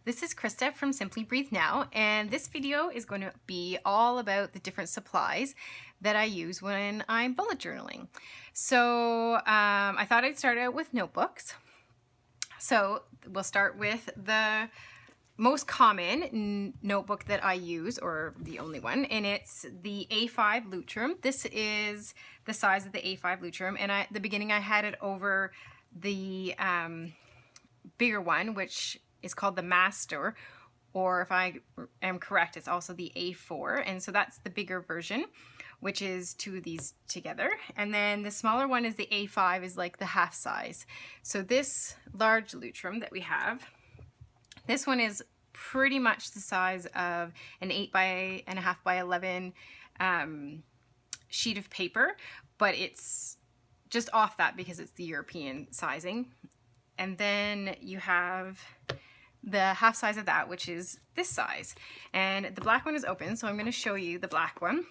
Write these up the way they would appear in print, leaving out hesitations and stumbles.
this is Krista from Simply Breathe Now, and this video is going to be all about the different supplies that I use when I'm bullet journaling. So I thought I'd start out with notebooks. So we'll start with the most common notebook that I use, or the only one, and it's the A5 Lutrum. This is the size of the A5 Lutrum, and at the beginning I had it over the bigger one, which is called the Master, or if I am correct, it's also the A4, and so that's the bigger version, which is two of these together. And then the smaller one is the A5, is like the half size. So this large Lutrum that we have, this one is pretty much the size of an 8.5 by 11 sheet of paper, but it's just off that because it's the European sizing. And then you have the half size of that, which is this size. And the black one is open, so I'm going to show you the black one.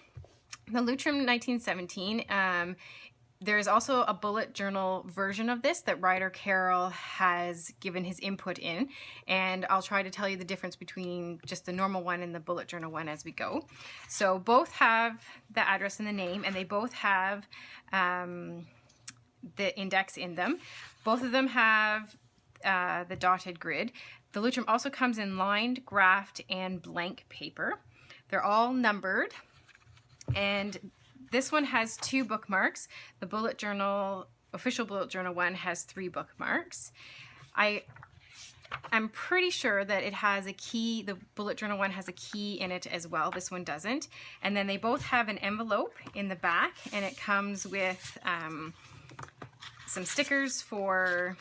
The Lutrum 1917. There's also a bullet journal version of this that Ryder Carroll has given his input in, and I'll try to tell you the difference between just the normal one and the bullet journal one as we go. So both have the address and the name, and they both have the index in them. Both of them have the dotted grid. The Lutrum also comes in lined, graphed, and blank paper. They're all numbered, and this one has 2 bookmarks. The bullet journal, official bullet journal one, has 3 bookmarks. I'm pretty sure that it has a key. The bullet journal one has a key in it as well. This one doesn't. And then they both have an envelope in the back, and it comes with some stickers for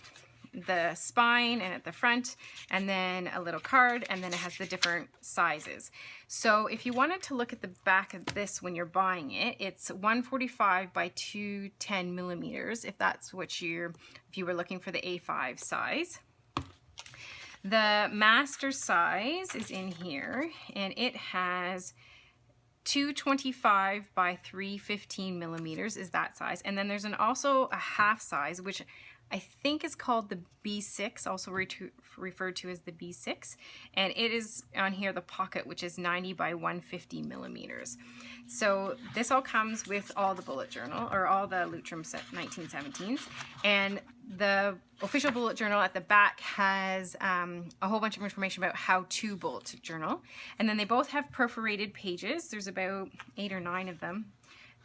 the spine and at the front, and then a little card, and then it has the different sizes. So if you wanted to look at the back of this when you're buying it, it's 145 by 210 millimeters, if that's what if you were looking for the A5 size. The master size is in here, and it has 225 by 315 millimeters is that size. And then there's also a half size, which I think is called the B6, also referred to as the B6, and it is on here the pocket, which is 90 by 150 millimeters. So this all comes with all the bullet journal, or all the Lutrum 1917s, and the official bullet journal at the back has a whole bunch of information about how to bullet journal, and then they both have perforated pages. There's about 8 or 9 of them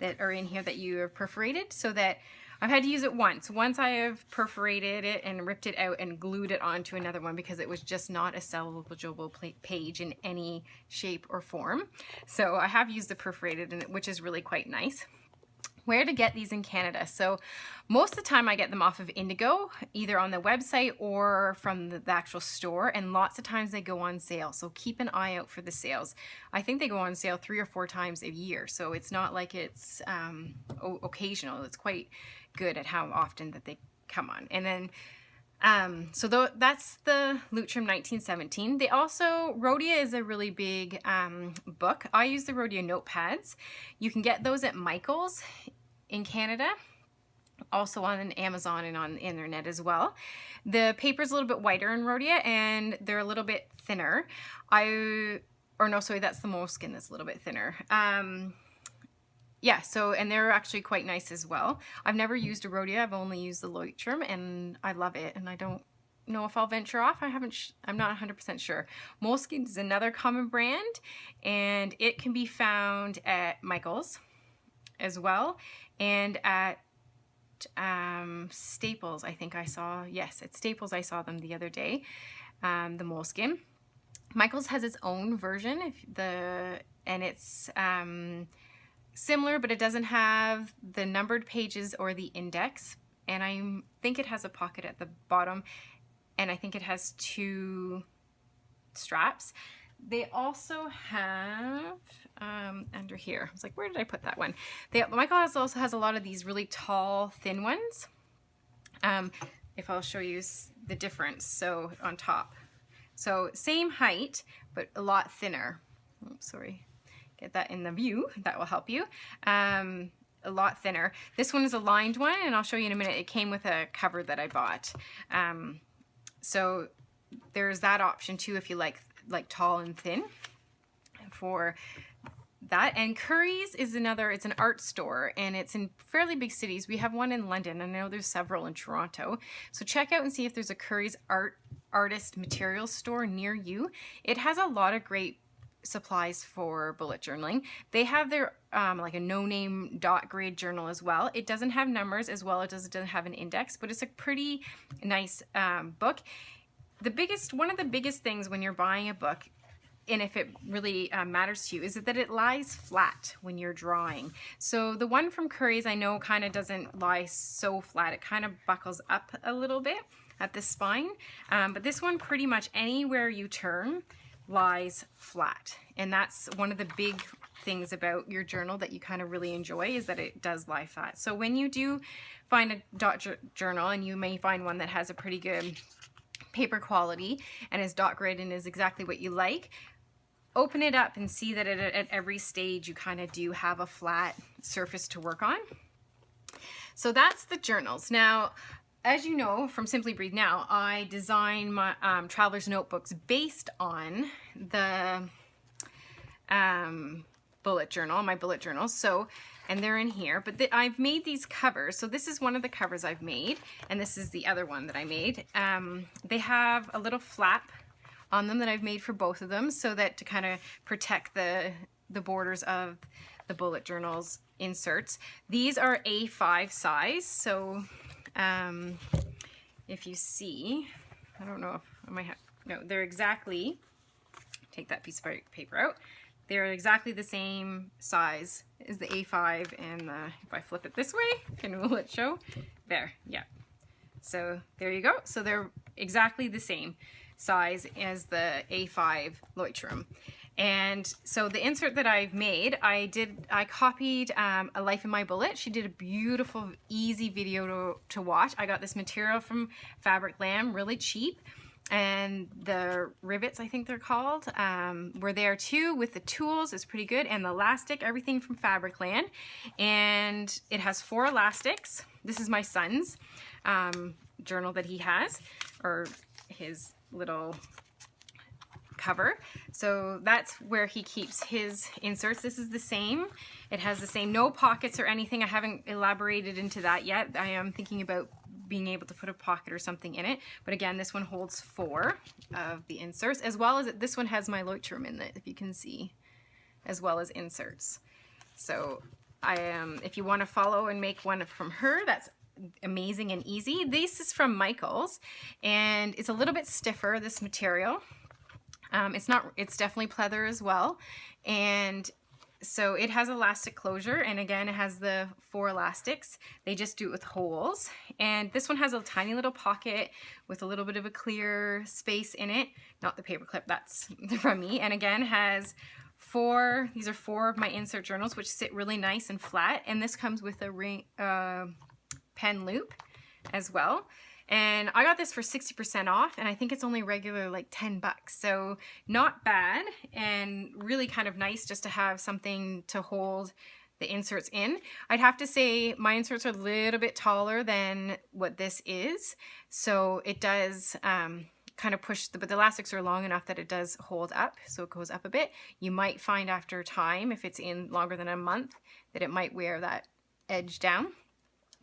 that are in here that you have perforated, so that I've had to use it once. Once I have perforated it and ripped it out and glued it onto another one because it was just not a salvageable page in any shape or form. So I have used the perforated, which is really quite nice. Where to get these in Canada? So most of the time I get them off of Indigo, either on the website or from the actual store, and lots of times they go on sale, so keep an eye out for the sales. I think they go on sale 3 or 4 times a year, so it's not like it's occasional. It's quite good at how often that they come on. And then that's the Lutrum 1917. They also, Rhodia is a really big book. I use the Rhodia notepads. You can get those at Michael's in Canada, also on Amazon and on the internet as well. The paper's a little bit whiter in Rhodia, and they're a little bit thinner. That's the moleskin that's a little bit thinner. Yeah, so, and they're actually quite nice as well. I've never used a Rhodia, I've only used the Lutrum, and I love it, and I don't know if I'll venture off. I'm not 100% sure. Moleskin is another common brand, and it can be found at Michael's as well, and at Staples, I think I saw. Yes, at Staples I saw them the other day, the Moleskin. Michael's has its own version, and it's similar, but it doesn't have the numbered pages or the index, and I think it has a pocket at the bottom, and I think it has 2 straps. They also have under here, I was like, where did I put that one? Michael also has a lot of these really tall, thin ones. If I'll show you the difference, so on top, so same height but a lot thinner. Oops, sorry. Get that in the view, that will help you. A lot thinner. This one is a lined one, and I'll show you in a minute. It came with a cover that I bought. So there's that option too if you like tall and thin for that. And Curry's is another, it's an art store, and it's in fairly big cities. We have one in London, and I know there's several in Toronto. So check out and see if there's a Curry's artist materials store near you. It has a lot of great supplies for bullet journaling. They have their like a no-name dot grade journal as well. It doesn't have numbers as well. It doesn't have an index, but it's a pretty nice book. One of the biggest things when you're buying a book, and if it really matters to you, is that it lies flat when you're drawing. So the one from Curry's I know kind of doesn't lie so flat. It kind of buckles up a little bit at the spine. But this one, pretty much anywhere you turn, lies flat. And that's one of the big things about your journal that you kind of really enjoy, is that it does lie flat. So when you do find a dot journal, and you may find one that has a pretty good paper quality and is dot grid and is exactly what you like, open it up and see that at every stage you kind of do have a flat surface to work on. So that's the journals. Now, as you know from Simply Breathe Now, I design my traveler's notebooks based on the bullet journal, my bullet journals. So, and they're in here, but I've made these covers. So this is one of the covers I've made, and this is the other one that I made. They have a little flap on them that I've made for both of them, so that to kind of protect the borders of the bullet journals inserts. These are A5 size, so if you see, I don't know if I might have, no, they're exactly, take that piece of paper out, they're exactly the same size as the A5 and if I flip it this way, will it show? There, yeah. So there you go. So they're exactly the same size as the A5 Leuchtturm. And so the insert that I've made, I copied A Life in My Bullet. She did a beautiful, easy video to watch. I got this material from Fabric Lamb, really cheap. And the rivets, I think they're called, were there too with the tools. It's pretty good. And the elastic, everything from Fabric Land. And it has 4 elastics. This is my son's journal that he has, or his little cover. So that's where he keeps his inserts. This is the same. It has the same, no pockets or anything. I haven't elaborated into that yet. I am thinking about being able to put a pocket or something in it. But again, this one holds 4 of the inserts, as well as this one has my Leuchtturm in it, if you can see, as well as inserts. So if you want to follow and make one from her, that's amazing and easy. This is from Michael's, and it's a little bit stiffer, this material. It's definitely pleather as well. And so it has elastic closure, and again, it has the 4 elastics. They just do it with holes. And this one has a tiny little pocket with a little bit of a clear space in it. Not the paper clip, that's from me. And again, has 4, these are 4 of my insert journals, which sit really nice and flat. And this comes with a pen loop as well. And I got this for 60% off, and I think it's only regular like 10 bucks. So not bad, and really kind of nice just to have something to hold the inserts in. I'd have to say my inserts are a little bit taller than what this is. So it does kind of push, but the elastics are long enough that it does hold up. So it goes up a bit. You might find after time, if it's in longer than a month, that it might wear that edge down.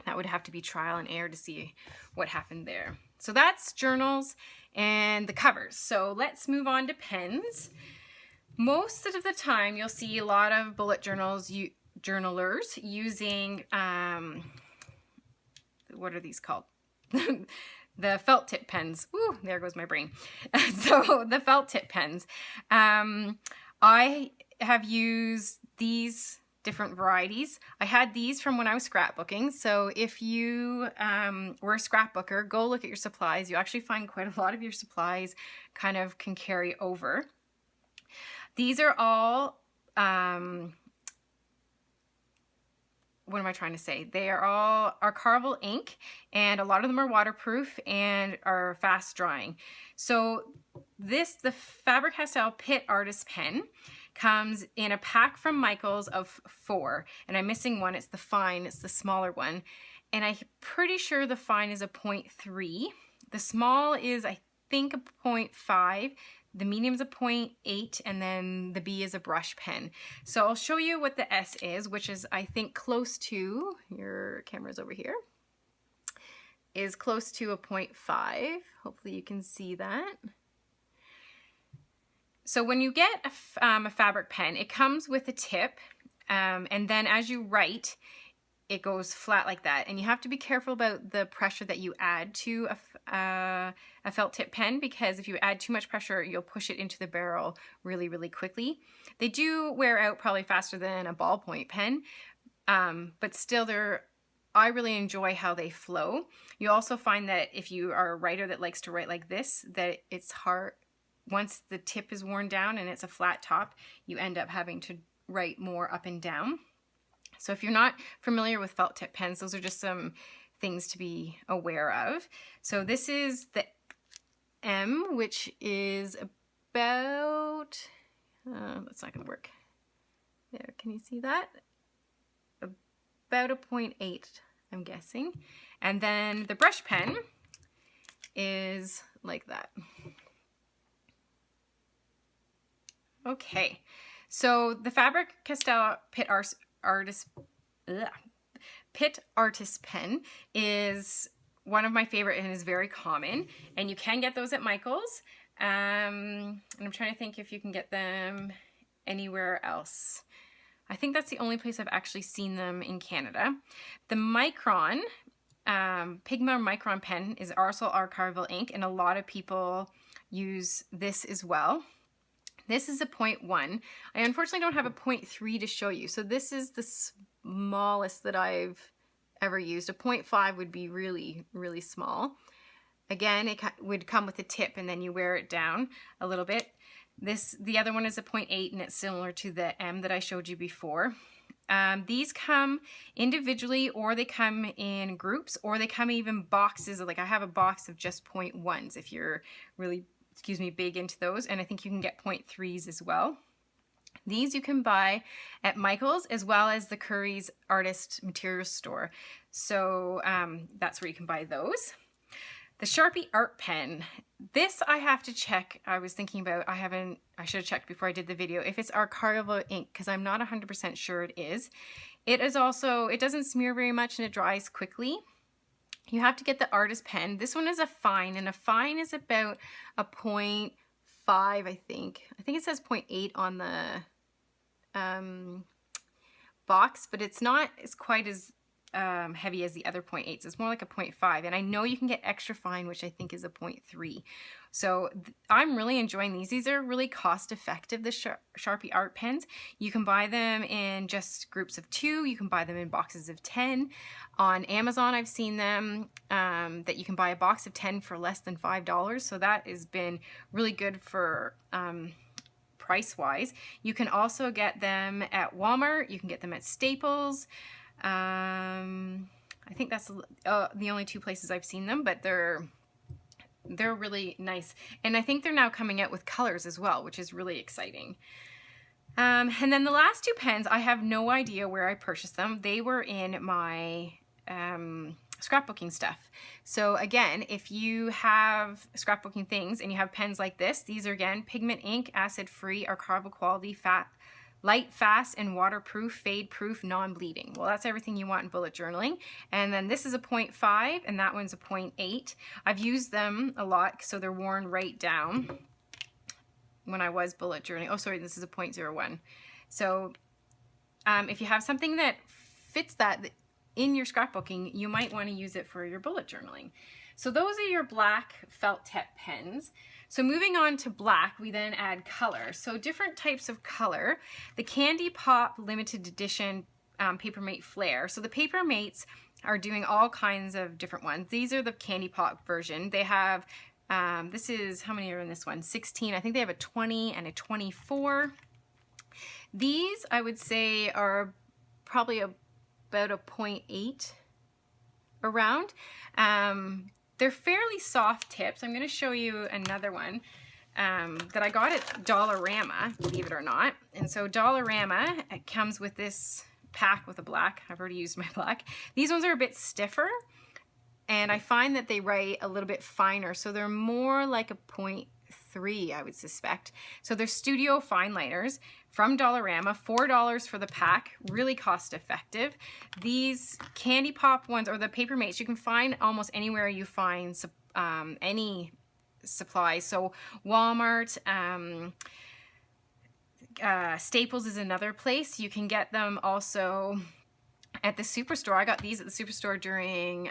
That would have to be trial and error to see what happened there. So that's journals and the covers. So let's move on to pens. Most of the time you'll see a lot of bullet journals, journalers using, what are these called? The felt tip pens. Ooh, there goes my brain. So the felt tip pens. I have used these different varieties. I had these from when I was scrapbooking. So if you were a scrapbooker, go look at your supplies. You actually find quite a lot of your supplies kind of can carry over. These are all, what am I trying to say? They are all Carroll ink, and a lot of them are waterproof and are fast drying. So the Faber-Castell Pitt Artist Pen comes in a pack from Michael's of 4, and I'm missing one. It's the fine, it's the smaller one, and I'm pretty sure the fine is a 0.3. The small is, I think a 0.5. The medium is a 0.8, and then the B is a brush pen. So I'll show you what the S is, which is, I think, close to, your camera's over here, is close to a 0.5. Hopefully you can see that. So when you get a fabric pen, it comes with a tip, and then as you write, it goes flat like that. And you have to be careful about the pressure that you add to a felt tip pen, because if you add too much pressure, you'll push it into the barrel really, really quickly. They do wear out probably faster than a ballpoint pen, but still I really enjoy how they flow. You also find that if you are a writer that likes to write like this, that it's hard, once the tip is worn down and it's a flat top, you end up having to write more up and down. So if you're not familiar with felt tip pens, those are just some things to be aware of. So this is the M, which is about, that's not going to work. There, can you see that? About a 0.8, I'm guessing. And then the brush pen is like that. Okay, so the Faber-Castell Pitt Artist pen is one of my favorite and is very common, and you can get those at Michael's, and I'm trying to think if you can get them anywhere else. I think that's the only place I've actually seen them in Canada. The Micron Pigma Micron pen is also our Carroll ink, and a lot of people use this as well. This is a 0.1. I unfortunately don't have a 0.3 to show you. So this is the smallest that I've ever used. A 0.5 would be really, really small. Again, it would come with a tip and then you wear it down a little bit. The other one is a 0.8 and it's similar to the M that I showed you before. These come individually, or they come in groups, or they come even boxes. Like I have a box of just 0.1s if you're really, big into those, and I think you can get 0.3s as well. These you can buy at Michael's as well as the Curry's Artist Materials Store. So that's where you can buy those. The Sharpie Art Pen. This I have to check. I was thinking about, I should have checked before I did the video if it's our Carroll ink, because I'm not 100% sure it is. It is also, it doesn't smear very much and it dries quickly. You have to get the artist pen. This one is a fine, and a fine is about a 0.5, I think. I think it says 0.8 on the box, but it's not as quite as heavy as the other 0.8s. It's more like a 0.5, and I know you can get extra fine, which I think is a 0.3. So I'm really enjoying these. These are really cost effective, the Sharpie art pens. You can buy them in just groups of 2. You can buy them in boxes of 10. On Amazon, I've seen them that you can buy a box of 10 for less than $5. So that has been really good for price-wise. You can also get them at Walmart. You can get them at Staples. I think that's the only 2 places I've seen them, but they're really nice. And I think they're now coming out with colors as well, which is really exciting. And then the last 2 pens, I have no idea where I purchased them. They were in my scrapbooking stuff. So again, if you have scrapbooking things and you have pens like this, these are again pigment ink, acid-free, archival quality, light, fast, and waterproof, fade-proof, non-bleeding. Well, that's everything you want in bullet journaling. And then this is a 0.5, and that one's a 0.8. I've used them a lot, so they're worn right down when I was bullet journaling. Oh, sorry, this is a 0.01. So if you have something that fits that in your scrapbooking, you might want to use it for your bullet journaling. So those are your black felt tip pens. So moving on to black, we then add color. So different types of color. The Candy Pop limited edition Papermate Flare. So the Papermates are doing all kinds of different ones. These are the Candy Pop version. They have, this is, how many are in this one? 16. I think they have a 20 and a 24. These, I would say, are probably about a 0.8 around. They're fairly soft tips. I'm going to show you another one that I got at Dollarama, believe it or not. And so Dollarama, it comes with this pack with a black. I've already used my black. These ones are a bit stiffer. and I find that they write a little bit finer, so they're more like a 0.3, I would suspect. So they're Studio Fine Liners from Dollarama, $4 for the pack, really cost effective. These candy pop ones, or the paper mates, you can find almost anywhere you find any supplies. So Walmart, Staples is another place. You can get them also at the Superstore. I got these at the Superstore during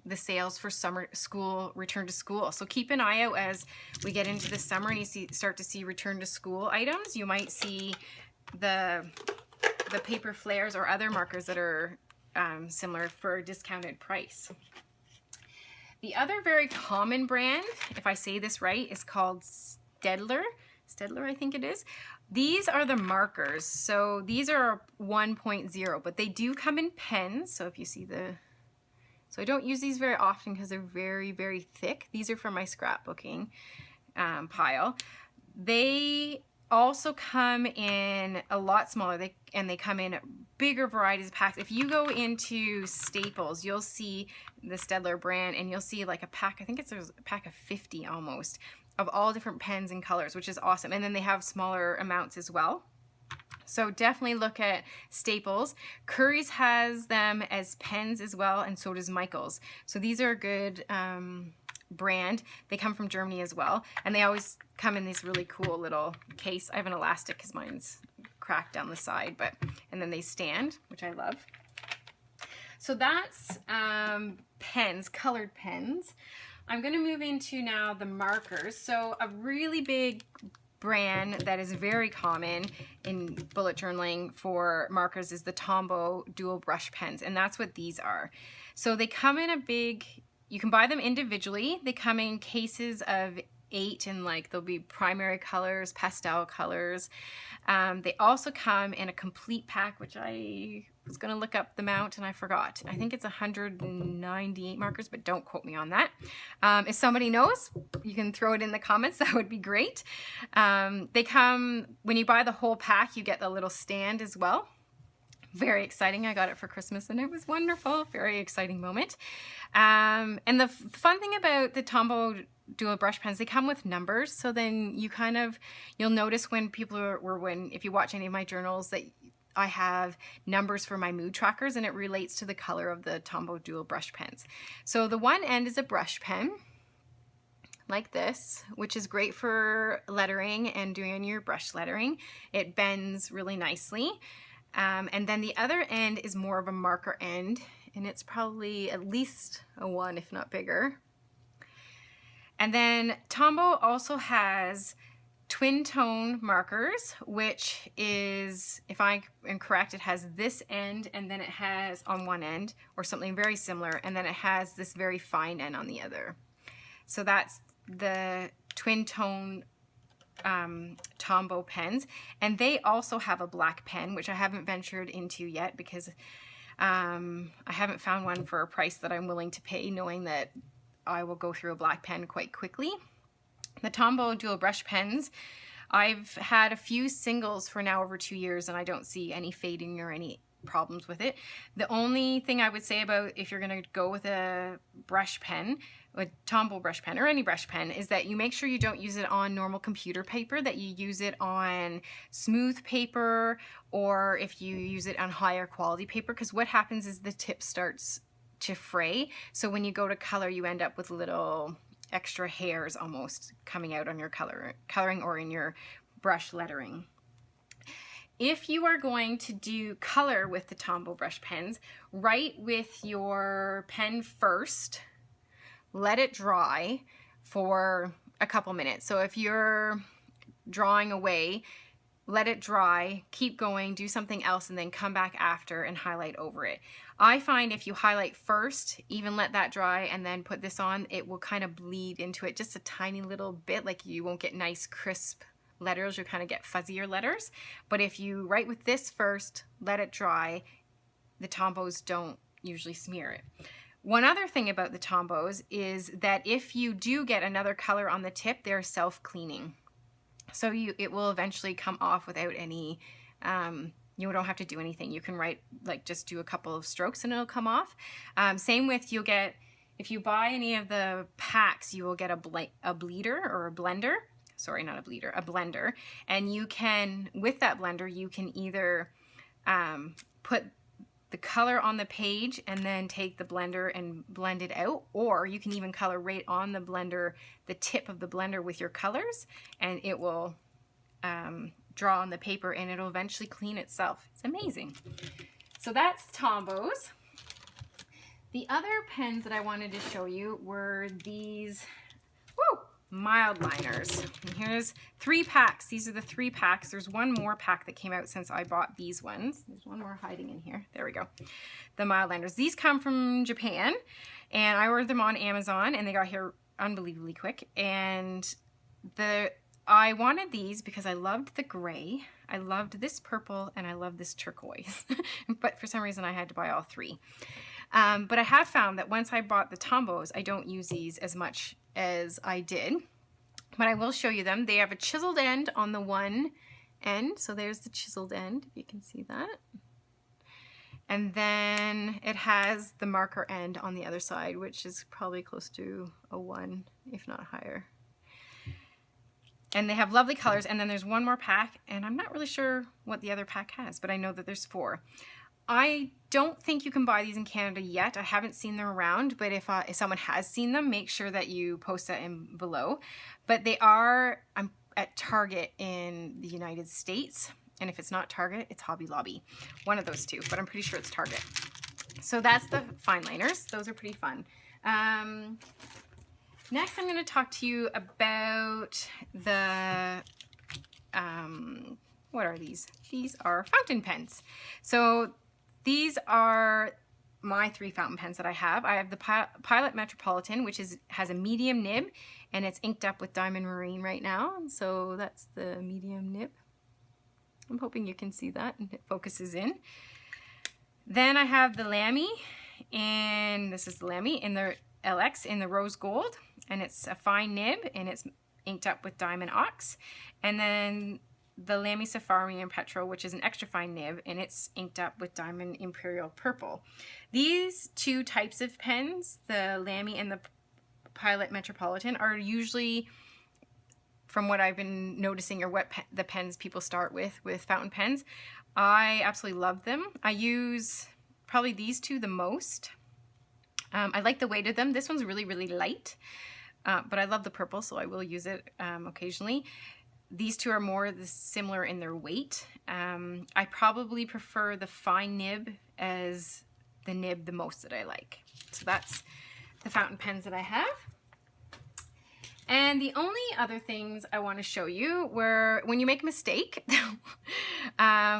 the sales for summer school, return to school. So keep an eye out as we get into the summer and you start to see return to school items. You might see the paper flares or other markers that are similar for a discounted price. The other very common brand, if I say this right, is called Staedtler. Staedtler, I think it is. These are the markers. So these are 1.0, but they do come in pens. So if you see so I don't use these very often because they're very, very thick. These are for my scrapbooking pile. They also come in a lot smaller, and they come in bigger varieties of packs. If you go into Staples, you'll see the Staedtler brand, and you'll see like a pack, I think it's a pack of 50 almost, of all different pens and colors, which is awesome. And then they have smaller amounts as well. So definitely look at Staples. Curry's has them as pens as well, and so does Michael's. So these are a good brand. They come from Germany as well, and they always come in this really cool little case. I have an elastic because mine's cracked down the side, and then they stand, which I love. So that's pens, colored pens. I'm going to move into now the markers. So a really big brand that is very common in bullet journaling for markers is the Tombow dual brush pens, and that's what these are. So they come in a big, you can buy them individually. They come in cases of 8, and like there'll be primary colors, pastel colors. They also come in a complete pack, which I was going to look up the amount and I forgot. I think it's 198 markers, but don't quote me on that. If somebody knows, you can throw it in the comments. That would be great. They come, when you buy the whole pack, you get the little stand as well. Very exciting. I got it for Christmas and it was wonderful. Very exciting moment. And the fun thing about the Tombow dual brush pens, they come with numbers. So then you'll notice when people if you watch any of my journals, that I have numbers for my mood trackers, and it relates to the color of the Tombow dual brush pens. So the one end is a brush pen like this, which is great for lettering and doing your brush lettering. It bends really nicely. And then the other end is more of a marker end, and it's probably at least a 1, if not bigger. And then Tombow also has twin tone markers, which is, if I am correct, it has this end, and then it has on one end, or something very similar, and then it has this very fine end on the other. So that's the twin tone Tombow pens, and they also have a black pen, which I haven't ventured into yet because I haven't found one for a price that I'm willing to pay, knowing that I will go through a black pen quite quickly. The Tombow dual brush pens, I've had a few singles for now over 2 years, and I don't see any fading or any problems with it. The only thing I would say about if you're going to go with a brush pen, a Tombow brush pen or any brush pen, is that you make sure you don't use it on normal computer paper, that you use it on smooth paper, or if you use it on higher quality paper, because what happens is the tip starts to fray. So when you go to color, you end up with little extra hairs almost coming out on your coloring or in your brush lettering. If you are going to do color with the Tombow brush pens, write with your pen first, let it dry for a couple minutes. So if you're drawing away, let it dry, keep going, do something else, and then come back after and highlight over it. I find if you highlight first, even let that dry, and then put this on, it will kind of bleed into it just a tiny little bit. Like you won't get nice crisp letters, you'll kind of get fuzzier letters. But if you write with this first, let it dry, the Tombows don't usually smear it. One other thing about the Tombows is that if you do get another color on the tip, they're self-cleaning. So it will eventually come off without any, you don't have to do anything. You can write, like just do a couple of strokes and it'll come off. Same with, you'll get, if you buy any of the packs, you will get a bleeder or a blender. Sorry, not a bleeder, a blender. And you can, with that blender, you can either put the color on the page and then take the blender and blend it out, or you can even color right on the blender, the tip of the blender with your colors, and it will draw on the paper and it'll eventually clean itself. It's amazing. So that's Tombows. The other pens that I wanted to show you were these mild liners. And here's 3 packs. These are the 3 packs. There's one more pack that came out since I bought these ones. There's one more hiding in here. There we go. The mild liners. These come from Japan, and I ordered them on Amazon, and they got here unbelievably quick. And I wanted these because I loved the gray, I loved this purple, and I loved this turquoise. But for some reason I had to buy all 3. But I have found that once I bought the Tombows, I don't use these as much as I did. But I will show you them. They have a chiseled end on the one end. So there's the chiseled end, if you can see that. And then it has the marker end on the other side, which is probably close to a 1, if not higher. And they have lovely colors. And then there's one more pack, and I'm not really sure what the other pack has, but I know that there's 4. I don't think you can buy these in Canada yet. I haven't seen them around, but if someone has seen them, make sure that you post that in below. But they are at Target in the United States. And if it's not Target, it's Hobby Lobby. One of those 2, but I'm pretty sure it's Target. So that's the fine liners. Those are pretty fun. Next, I'm going to talk to you about the, what are these? These are fountain pens. So these are my 3 fountain pens that I have. I have the Pilot Metropolitan, which has a medium nib, and it's inked up with Diamond Marine right now. So that's the medium nib. I'm hoping you can see that and it focuses in. Then I have the Lamy, and this is the Lamy in the LX in the rose gold, and it's a fine nib, and it's inked up with Diamond Ox. And then the Lamy Safari and Petrol, which is an extra fine nib, and it's inked up with Diamond Imperial Purple. These 2 types of pens, the Lamy and the Pilot Metropolitan, are usually, from what I've been noticing, or what the pens people start with fountain pens. I absolutely love them. I use probably these 2 the most. I like the weight of them. This one's really, really light, but I love the purple, so I will use it occasionally. These 2 are more similar in their weight. I probably prefer the fine nib as the nib the most that I like. So that's the fountain pens that I have. And the only other things I want to show you were when you make a mistake.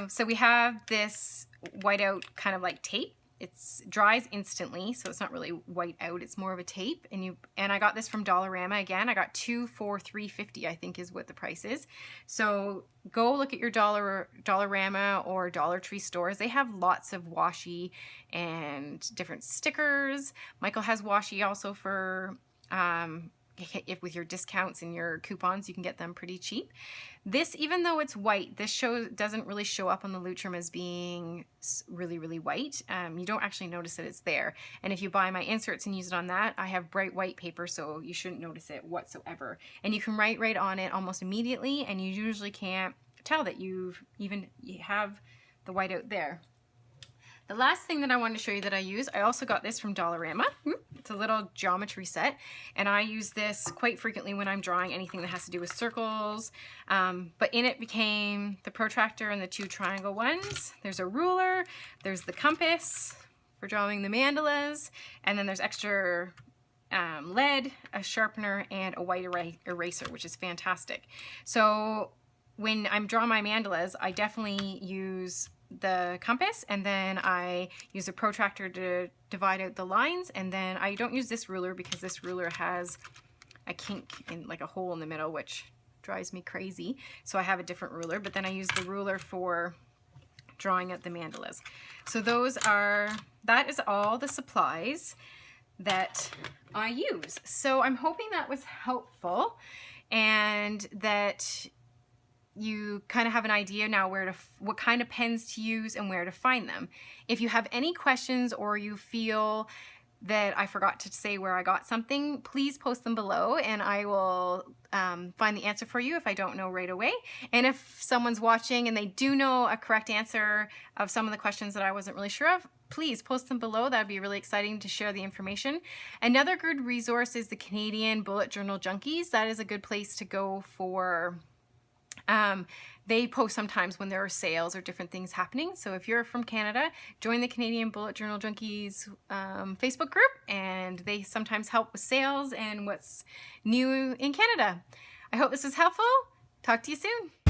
So we have this whiteout kind of like tape. It dries instantly, so it's not really white out, it's more of a tape. And I got this from Dollarama again. I got 2 for $3.50, I think is what the price is. So go look at your Dollarama or Dollar Tree stores. They have lots of washi and different stickers. Michael has washi also for if with your discounts and your coupons, you can get them pretty cheap. This, even though it's white, this doesn't really show up on the Lutrum as being really, really white. You don't actually notice that it's there. And if you buy my inserts and use it on that, I have bright white paper, so you shouldn't notice it whatsoever. And you can write right on it almost immediately, and you usually can't tell that you have the white out there. The last thing that I wanted to show you that I use, I also got this from Dollarama. It's a little geometry set, and I use this quite frequently when I'm drawing anything that has to do with circles. But in it became the protractor and the 2 triangle ones. There's a ruler, there's the compass for drawing the mandalas, and then there's extra lead, a sharpener, and a white eraser, which is fantastic. So when I'm drawing my mandalas, I definitely use the compass, and then I use a protractor to divide out the lines, and then I don't use this ruler because this ruler has a kink in like a hole in the middle, which drives me crazy. So I have a different ruler, but then I use the ruler for drawing out the mandalas. So that is all the supplies that I use. So I'm hoping that was helpful and that you kind of have an idea now what kind of pens to use and where to find them. If you have any questions or you feel that I forgot to say where I got something, please post them below and I will find the answer for you if I don't know right away. And if someone's watching and they do know a correct answer of some of the questions that I wasn't really sure of, please post them below. That would be really exciting to share the information. Another good resource is the Canadian Bullet Journal Junkies. That is a good place to go for they post sometimes when there are sales or different things happening. So if you're from Canada, join the Canadian Bullet Journal Junkies Facebook group, and they sometimes help with sales and what's new in Canada. I hope this was helpful. Talk to you soon.